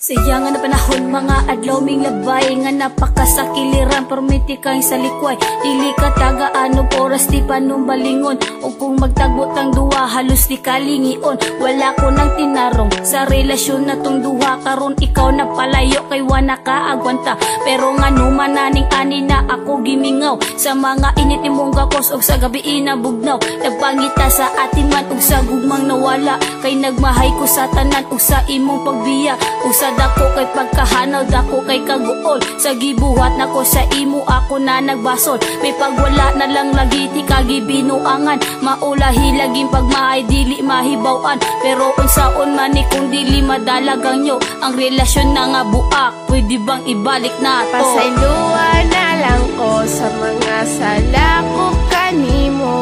Sayang na panahon, mga adlaw ming labay nga napakasakiliran, permiti kang sa likway. Dili ka tagaano oras di panumbalingon, o kung magtagot ang duwa halos di kalingion. Wala ko nang tinarong sa relasyon na tong duha, karon ikaw na palayo kay wala kaagwanta. Pero nga numan naning ani na ako gimingaw sa mga init ni mong gakos og sa gabi inabugnaw. Nagpangita sa atin man og sa gugmang nawala, kay nagmahay ko sa tanan og sa imong pagbiya. Og sa dako kay pagkahanaw, dako kay kaguol, sa gibuhat nako sa imo ako na nagbasol. May pagwala na lang lagi ti kagibinuangan, maulahi laging pagmahay dili mahibawan. Pero unsaon man ni kung dili madalagang nyo ang relasyon na nga buak, pwede bang ibalik na to? Pasayloan na lang ko sa mga sala ko kanimo,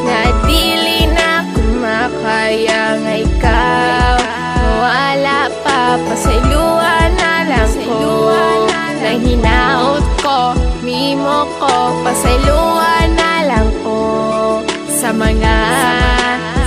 na dili na kumakaya nga ikaw wala pa. Pasayloan na lang ko nang hinaot ko mimo ko. Pasayloan na lang ko sa mga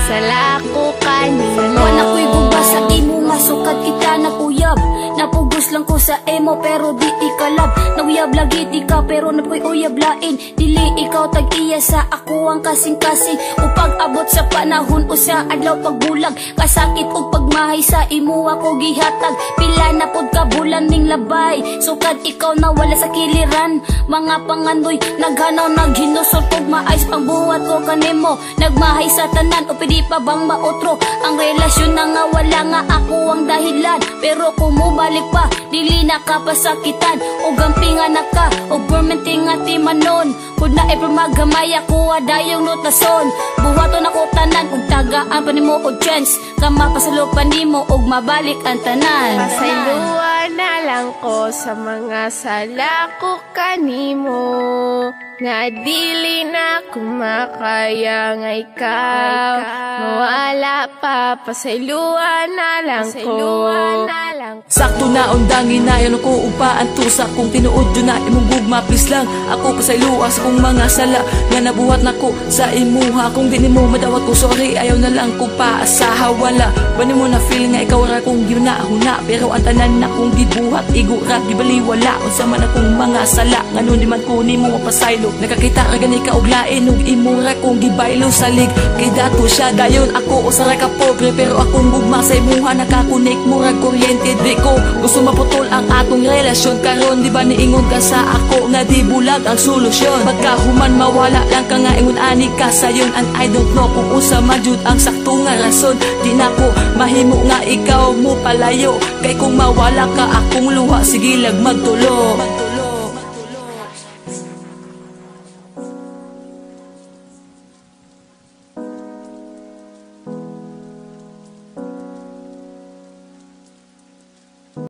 sala ko kanimo. Wala ko'y guba sa imo nga sukat kita naguyab. Napugos lang ko sa emo pero di ikalab. Naguyab lagi di ka pero napoy uyab lain. Dili ikaw tag-iya sa ako ang kasing-kasing. Upag abot sa panahon o sa adlaw pagbulag, kasakit o pagmahay sa imo ako gihatag. Pila na pod ka bulan ning labay, sukad ikaw na wala sa kiliran. Mga pangandoy naghanaw naghinusol kog maayos pang buhat ko kanimo. Nagmahay sa tanan o pwede pa bang maotro ang relasyon na nga wala nga ako ang dahilan. Pero kung mubalik pa dili na ka pasakitan, o gampingan na ka o permenting nga timanon. Kung na e pamagamay ako adayong notason, buhaton ako tanan ug tagaan pa nimo og chance ka mapasalo pa nimo og mabalik ang tanan. Pasayloan na lang ko sa mga sala ko kanimo, nga dili na kumakaya nga ikaw mawala pa. Pasayloan na lang ko. Sakto na undangin na yun ko upa ang tusa, kung tinuod yun na imong gugma please lang ako pasayloa sa kong mga sala nga nabuhat na ko sa imuha. Kung di mo madawat ko sorry, ayaw na lang ko paasaha. Wala wani mo na feel nga ikaw ra kong ginahuna, pero ang tanan na kong gibuhat igura gibaliwala unsa man akong mga sala. Ngano di man ko nimo mapasaylo, nakakita ra gani ka og lain ug imura kong gibaylo salig. Kay dato siya dayon ako usara ka pobre, pero akong gugma sa imuha nakakunik mura kuryente. Di ko gusto maputol ang atong relasyon karon, di ba niingon ka sa ako nga di bulag ang solusyon. Pagkahuman mawala lang ka nga ingon ani ka sayon, and I don't know kung usa majud ang sakto nga rason. Di na ko mahimo nga ikaw mo palayo, kay kung mawala ka akong luha sige lag magtulo.